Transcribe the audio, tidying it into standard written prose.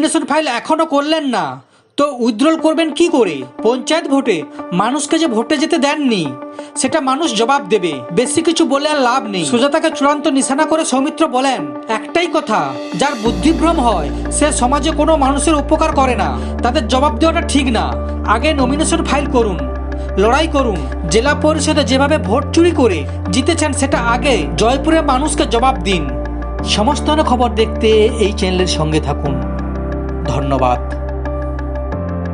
Nomination file এখনো করলেন না, তো উইথড্রল করবেন কি করে? পঞ্চায়েত ভোটে মানুষকে যে ভোটে যেতে দেননি সেটা মানুষ জবাব দেবে, বেশি কিছু বলে আর লাভ নেই। সুজাতাকে চূড়ান্ত নিশানা করে সৌমিত্র বলেন, একটাই কথা, যার বুদ্ধিভ্রম হয় সে সমাজে কোনো মানুষের উপকার করে না। তাদের জবাব দেওয়াটা ঠিক না, আগে নমিনেশন ফাইল করুন, লড়াই করুন। জেলা পরিষদে যেভাবে ভোট চুরি করে জিতেছেন সেটা আগে জয়পুরের মানুষকে জবাব দিন। সমস্ত খবর দেখতে এই চ্যানেলের সঙ্গে থাকুন। ধন্যবাদ।